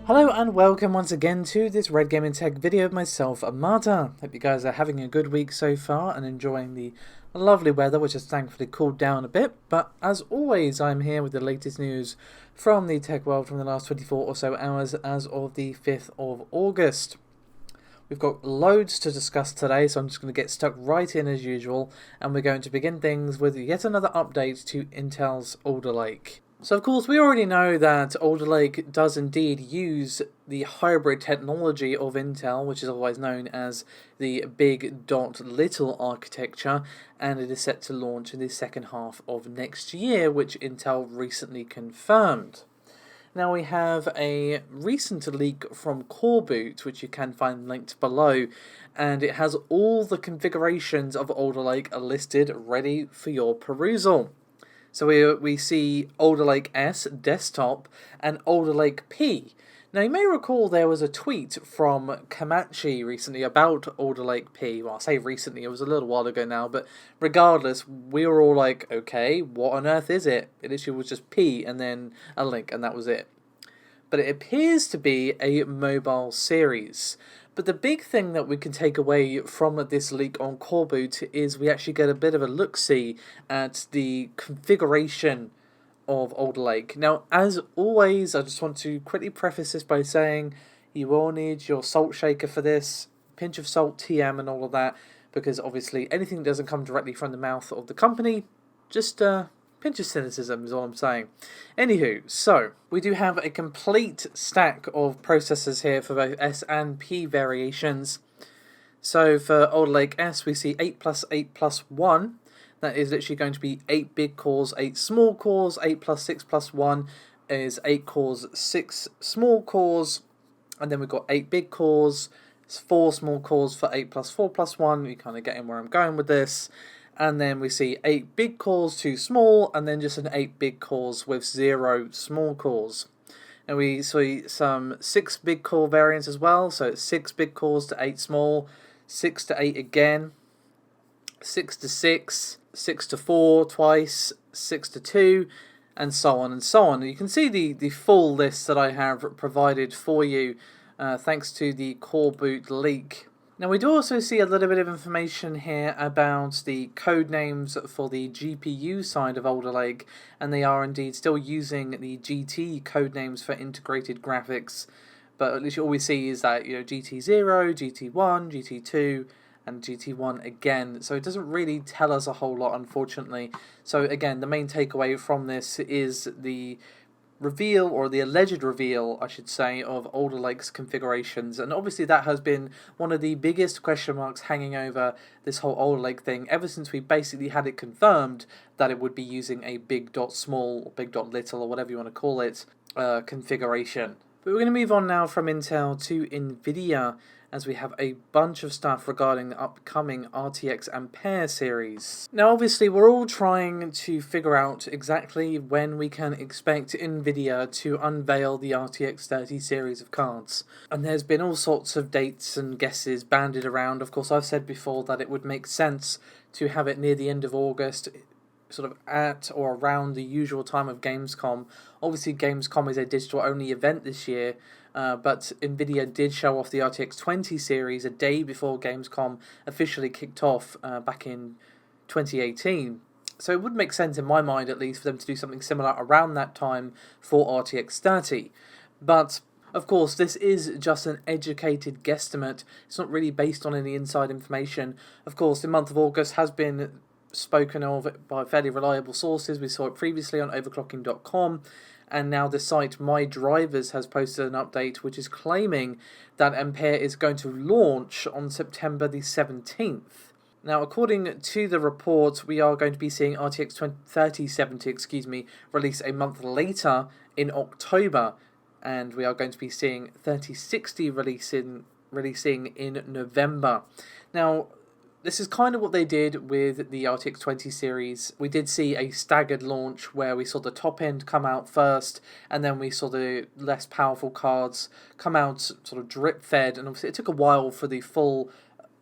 Hello and welcome once again to this Red Gaming Tech video of myself, Amata. Hope you guys are having a good week so far and enjoying the lovely weather, which has thankfully cooled down a bit. But as always, I'm here with the latest news from the tech world from the last 24 or so hours as of the 5th of August. We've got loads to discuss today, so I'm just going to get stuck right in as usual, and we're going to begin things with yet another update to Intel's Alder Lake. So of course we already know that Alder Lake does indeed use the hybrid technology of Intel, which is otherwise known as the big.LITTLE architecture, and it is set to launch in the second half of next year, which Intel recently confirmed. Now we have a recent leak from Coreboot, which you can find linked below, and it has all the configurations of Alder Lake listed ready for your perusal. So we see Alder Lake S desktop and Alder Lake P. Now you may recall there was a tweet from Kamachi recently about Alder Lake P. Well, I say recently, it was a little while ago now, but regardless, we were all like, okay, what on earth is it? It literally was just P and then a link, and that was it. But it appears to be a mobile series. But the big thing that we can take away from this leak on Coreboot is we actually get a bit of a look-see at the configuration of Alder Lake. Now, as always, I just want to quickly preface this by saying you will need your salt shaker for this, pinch of salt, TM and all of that, because obviously anything that doesn't come directly from the mouth of the company, just pinch of cynicism is all I'm saying. Anywho, so we do have a complete stack of processors here for both S and P variations. So for Alder Lake S, we see 8 plus 8 plus 1. That is literally going to be 8 big cores, 8 small cores. 8 plus 6 plus 1 is 8 cores, 6 small cores. And then we've got 8 big cores, 4 small cores for 8 plus 4 plus 1. You're kind of getting where I'm going with this. And then we see 8 big cores, 2 small, and then just an 8 big cores with 0 small cores. And we see some 6 big core variants as well, so it's 6 big cores to 8 small, 6 to 8 again, 6 to 6, 6 to 4 twice, 6 to 2, and so on and so on. And you can see the full list that I have provided for you thanks to the Coreboot leak. Now we do also see a little bit of information here about the code names for the GPU side of Alder Lake, and they are indeed still using the GT code names for integrated graphics, but at least all we see is that, you know, GT0, GT1, GT2, and GT1 again, so it doesn't really tell us a whole lot, unfortunately. So again, the main takeaway from this is the reveal, or the alleged reveal, I should say, of Alder Lake's configurations, and obviously that has been one of the biggest question marks hanging over this whole Alder Lake thing ever since we basically had it confirmed that it would be using a big.SMALL or big.LITTLE or whatever you want to call it configuration. But we're going to move on now from Intel to Nvidia, as we have a bunch of stuff regarding the upcoming RTX Ampere series. Now obviously we're all trying to figure out exactly when we can expect Nvidia to unveil the RTX 30 series of cards. And there's been all sorts of dates and guesses bandied around. Of course, I've said before that it would make sense to have it near the end of August, sort of at or around the usual time of Gamescom. Obviously Gamescom is a digital only event this year, but Nvidia did show off the RTX 20 series a day before Gamescom officially kicked off back in 2018. So it would make sense, in my mind at least, for them to do something similar around that time for RTX 30. But of course, this is just an educated guesstimate. It's not really based on any inside information. Of course, the month of August has been spoken of by fairly reliable sources. We saw it previously on overclocking.com, and now the site My Drivers has posted an update which is claiming that Ampere is going to launch on September the 17th. Now, according to the report, we are going to be seeing RTX 3070 release a month later in October, and we are going to be seeing 3060 releasing in November. Now, this is kind of what they did with the RTX 20 series. We did see a staggered launch where we saw the top end come out first, and then we saw the less powerful cards come out sort of drip fed, and obviously it took a while for the full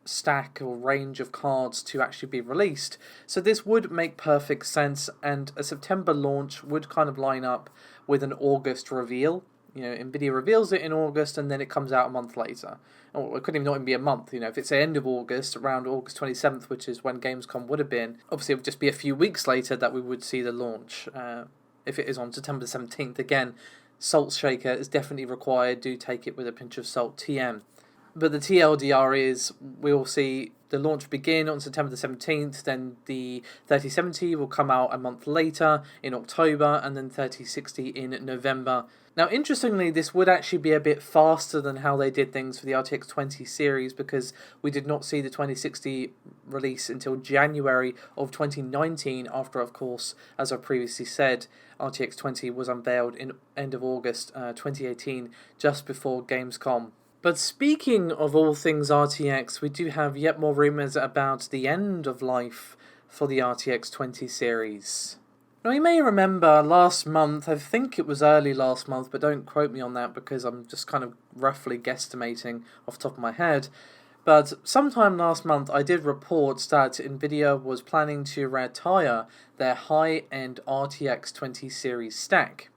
stack or range of cards to actually be released. So this would make perfect sense, and a September launch would kind of line up with an August reveal. You know, Nvidia reveals it in August and then it comes out a month later. Or it couldn't even be a month, you know, if it's the end of August, around August 27th, which is when Gamescom would have been, obviously it would just be a few weeks later that we would see the launch. If it is on September 17th, again, salt shaker is definitely required. Do take it with a pinch of salt, TM. But the TLDR is, we'll see the launch begin on September the 17th, then the 3070 will come out a month later in October, and then 3060 in November. Now, interestingly, this would actually be a bit faster than how they did things for the RTX 20 series, because we did not see the 2060 release until January of 2019, after, of course, as I previously said, RTX 20 was unveiled in end of August 2018, just before Gamescom. But speaking of all things RTX, we do have yet more rumours about the end of life for the RTX 20 series. Now, you may remember last month, I think it was early last month, but don't quote me on that because I'm just kind of roughly guesstimating off the top of my head. But sometime last month, I did report that Nvidia was planning to retire their high-end RTX 20 series stack.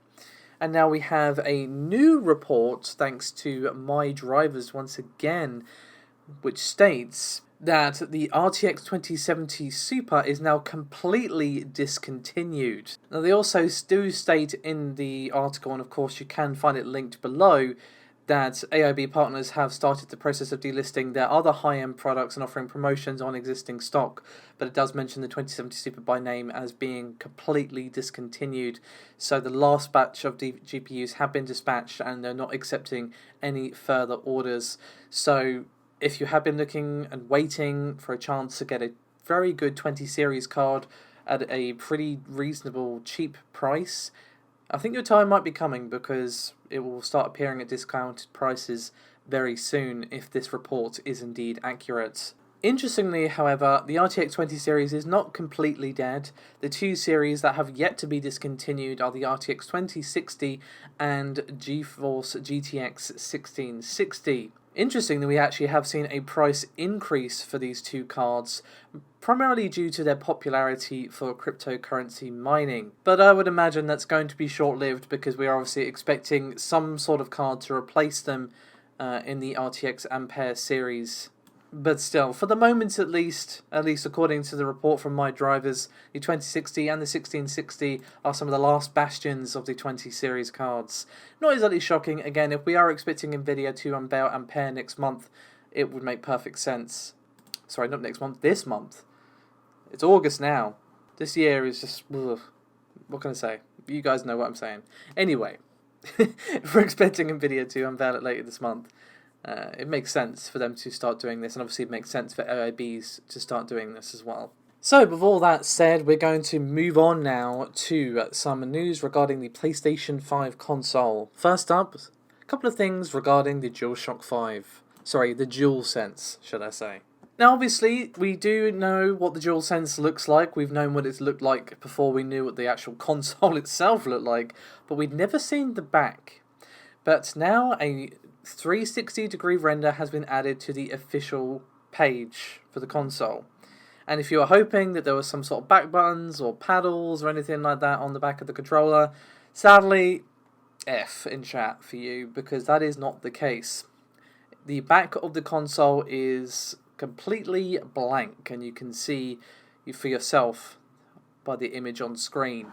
And now we have a new report, thanks to My Drivers once again, which states that the RTX 2070 Super is now completely discontinued. Now, they also do state in the article, and of course you can find it linked below, that AIB partners have started the process of delisting their other high-end products and offering promotions on existing stock, but it does mention the 2070 Super by name as being completely discontinued. So the last batch of GPUs have been dispatched and they're not accepting any further orders. So if you have been looking and waiting for a chance to get a very good 20 series card at a pretty reasonable, cheap price, I think your time might be coming, because it will start appearing at discounted prices very soon if this report is indeed accurate. Interestingly, however, the RTX 20 series is not completely dead. The two series that have yet to be discontinued are the RTX 2060 and GeForce GTX 1660. Interestingly, we actually have seen a price increase for these two cards, primarily due to their popularity for cryptocurrency mining. But I would imagine that's going to be short-lived, because we are obviously expecting some sort of card to replace them in the RTX Ampere series. But still, for the moment at least according to the report from My Drivers, the 2060 and the 1660 are some of the last bastions of the 20 series cards. Not exactly shocking. Again, if we are expecting Nvidia to unveil Ampere next month, it would make perfect sense. Sorry, not next month, this month. It's August now. This year is just... ugh. What can I say? You guys know what I'm saying. Anyway, if we're expecting Nvidia to unveil it later this month, it makes sense for them to start doing this, and obviously it makes sense for AIBs to start doing this as well. So, with all that said, we're going to move on now to some news regarding the PlayStation 5 console. First up, a couple of things regarding the DualShock 5. Sorry, the DualSense, should I say. Now, obviously, we do know what the DualSense looks like. We've known what it's looked like before we knew what the actual console itself looked like, but we'd never seen the back. But now a 360-degree render has been added to the official page for the console. And if you were hoping that there was some sort of back buttons or paddles or anything like that on the back of the controller, sadly, F in chat for you, because that is not the case. The back of the console is completely blank, and you can see for yourself by the image on screen.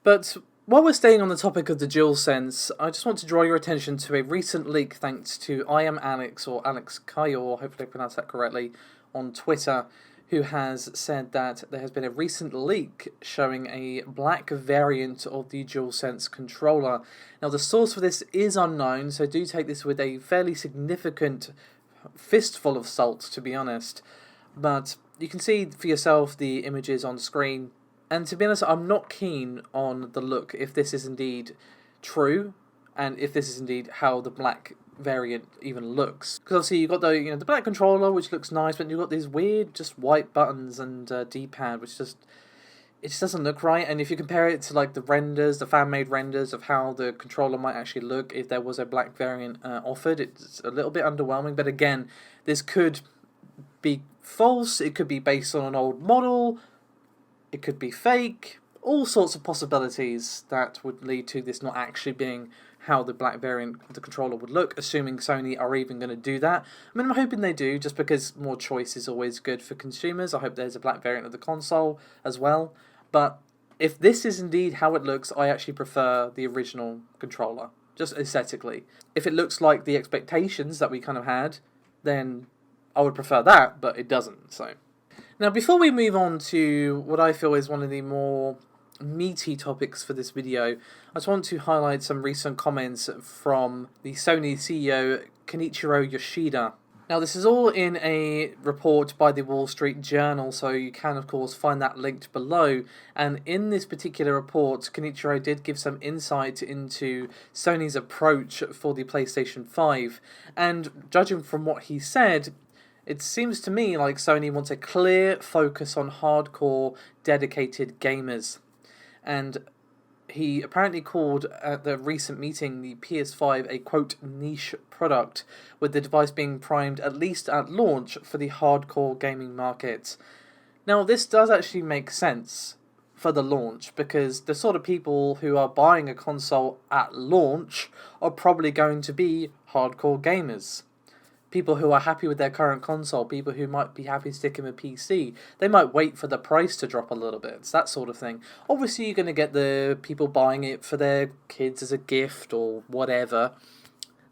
But while we're staying on the topic of the DualSense, I just want to draw your attention to a recent leak thanks to I am Alex, or Alex Kayor, hopefully I pronounced that correctly, on Twitter, who has said that there has been a recent leak showing a black variant of the DualSense controller. Now, the source for this is unknown, so do take this with a fairly significant fistful of salt, to be honest. But you can see for yourself the images on screen. And to be honest, I'm not keen on the look, if this is indeed true, and if this is indeed how the black variant even looks. Because obviously you've got the black controller, which looks nice, but you've got these weird just white buttons and D-pad, which just doesn't look right. And if you compare it to like the renders, the fan-made renders of how the controller might actually look if there was a black variant offered, it's a little bit underwhelming. But again, this could be false, it could be based on an old model, it could be fake, all sorts of possibilities that would lead to this not actually being how the black variant of the controller would look, assuming Sony are even going to do that. I mean, I'm hoping they do, just because more choice is always good for consumers. I hope there's a black variant of the console as well. But if this is indeed how it looks, I actually prefer the original controller, just aesthetically. If it looks like the expectations that we kind of had, then I would prefer that, but it doesn't. So now, before we move on to what I feel is one of the more meaty topics for this video, I just want to highlight some recent comments from the Sony CEO Kenichiro Yoshida. Now, this is all in a report by the Wall Street Journal, so you can of course find that linked below. And in this particular report, Kenichiro did give some insight into Sony's approach for the PlayStation 5, and judging from what he said, it seems to me like Sony wants a clear focus on hardcore, dedicated gamers. And he apparently called at the recent meeting the PS5 a, quote, niche product, with the device being primed at least at launch for the hardcore gaming market. Now, this does actually make sense for the launch, because the sort of people who are buying a console at launch are probably going to be hardcore gamers. People who are happy with their current console, people who might be happy sticking with PC. They might wait for the price to drop a little bit. It's that sort of thing. Obviously, you're going to get the people buying it for their kids as a gift or whatever.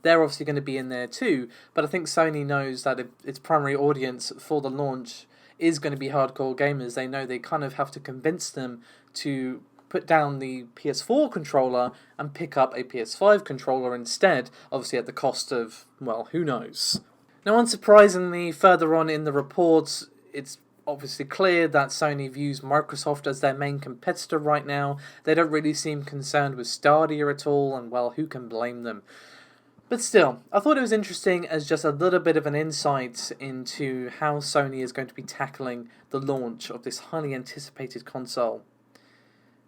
They're obviously going to be in there too. But I think Sony knows that its primary audience for the launch is going to be hardcore gamers. They know they kind of have to convince them to put down the PS4 controller and pick up a PS5 controller instead, obviously at the cost of, well, who knows. Now, unsurprisingly, further on in the reports, it's obviously clear that Sony views Microsoft as their main competitor right now. They don't really seem concerned with Stadia at all, and well, who can blame them? But still, I thought it was interesting as just a little bit of an insight into how Sony is going to be tackling the launch of this highly anticipated console.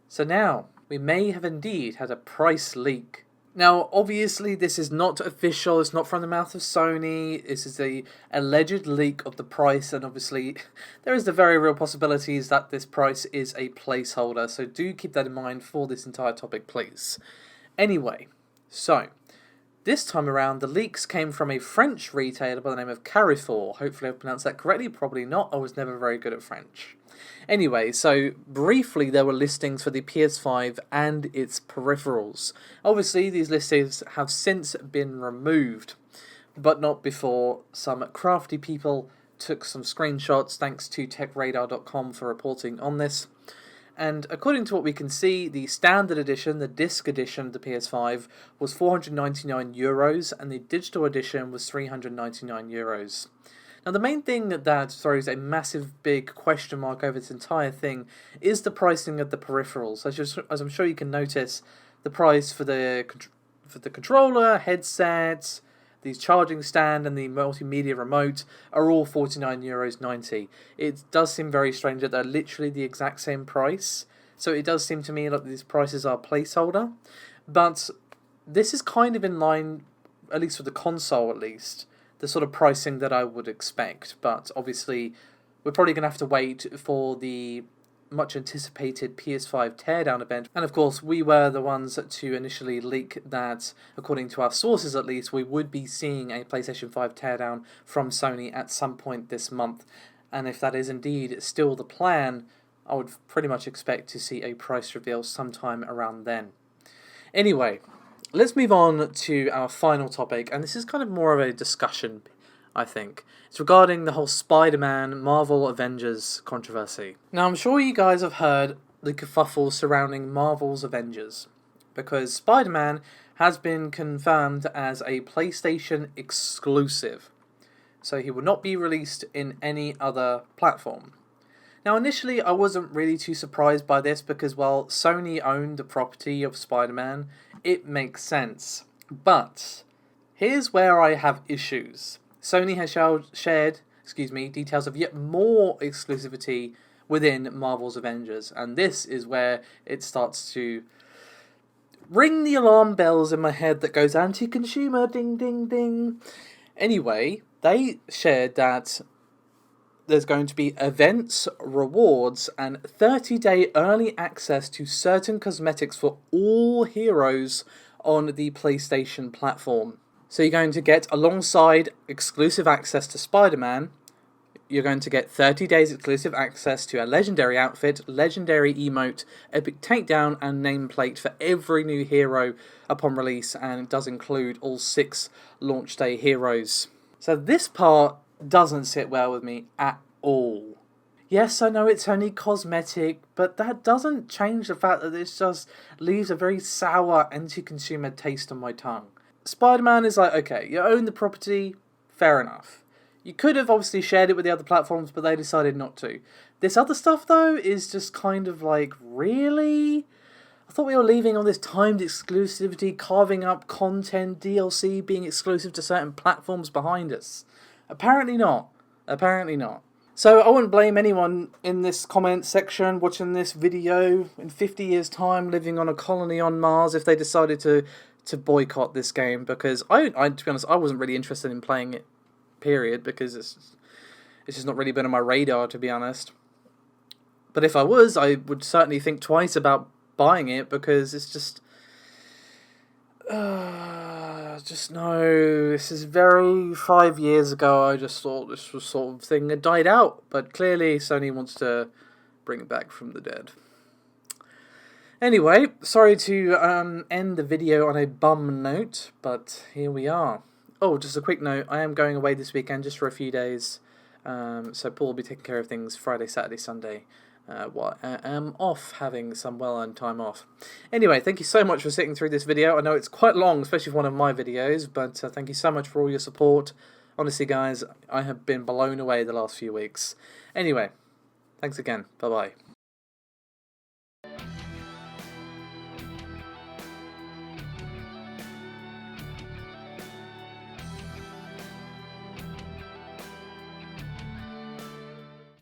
So now, we may have indeed had a price leak. Now, obviously, this is not official, it's not from the mouth of Sony, this is the alleged leak of the price, and obviously, there is the very real possibilities that this price is a placeholder, so do keep that in mind for this entire topic, please. Anyway, so, this time around, the leaks came from a French retailer by the name of Carrefour. Hopefully I've pronounced that correctly, probably not, I was never very good at French. Anyway, so briefly there were listings for the PS5 and its peripherals. Obviously these listings have since been removed, but not before some crafty people took some screenshots, thanks to techradar.com for reporting on this. And according to what we can see, the standard edition, the disc edition of the PS5, was €499, and the digital edition was €399. Now, the main thing that throws a massive big question mark over this entire thing is the pricing of the peripherals. As I'm sure you can notice, the price for the controller, headset, the charging stand, and the multimedia remote are all €49.90. It does seem very strange that they're literally the exact same price. So it does seem to me like these prices are placeholder. But this is kind of in line, at least for the console at least, the sort of pricing that I would expect. But obviously, we're probably going to have to wait for the much anticipated PS5 teardown event, and of course we were the ones to initially leak that, according to our sources at least, we would be seeing a PlayStation 5 teardown from Sony at some point this month. And if that is indeed still the plan, I would pretty much expect to see a price reveal sometime around then. Anyway, let's move on to our final topic, and this is kind of more of a discussion, I think. It's regarding the whole Spider-Man Marvel Avengers controversy. Now, I'm sure you guys have heard the kerfuffle surrounding Marvel's Avengers, because Spider-Man has been confirmed as a PlayStation exclusive, so he will not be released in any other platform. Now, initially, I wasn't really too surprised by this because, well, Sony owned the property of Spider-Man. It makes sense. But here's where I have issues. Sony has shared details of yet more exclusivity within Marvel's Avengers, and this is where it starts to ring the alarm bells in my head that goes anti-consumer, ding, ding, ding. Anyway, they shared that there's going to be events, rewards, and 30-day early access to certain cosmetics for all heroes on the PlayStation platform. So you're going to get, alongside exclusive access to Spider-Man, you're going to get 30 days exclusive access to a legendary outfit, legendary emote, epic takedown, and nameplate for every new hero upon release, and it does include all 6 launch day heroes. So this part doesn't sit well with me at all. Yes, I know it's only cosmetic, but that doesn't change the fact that this just leaves a very sour anti-consumer taste on my tongue. Spider-Man is like, okay, you own the property, fair enough. You could have obviously shared it with the other platforms, but they decided not to. This other stuff, though, is just kind of like, really? I thought we were leaving on this timed exclusivity, carving up content, DLC being exclusive to certain platforms behind us. Apparently not. Apparently not. So I wouldn't blame anyone in this comment section watching this video in 50 years' time, living on a colony on Mars, if they decided to boycott this game, because I to be honest, I wasn't really interested in playing it. Period, because it's just not really been on my radar, to be honest. But if I was, I would certainly think twice about buying it, because it's just no. This is very 5 years ago. I just thought this was sort of thing that died out, but clearly Sony wants to bring it back from the dead. Anyway, sorry to end the video on a bum note, but here we are. Oh, just a quick note, I am going away this weekend just for a few days, so Paul will be taking care of things Friday, Saturday, Sunday, while I am off, having some well-earned time off. Anyway, thank you so much for sitting through this video. I know it's quite long, especially for one of my videos, but thank you so much for all your support. Honestly, guys, I have been blown away the last few weeks. Anyway, thanks again. Bye-bye.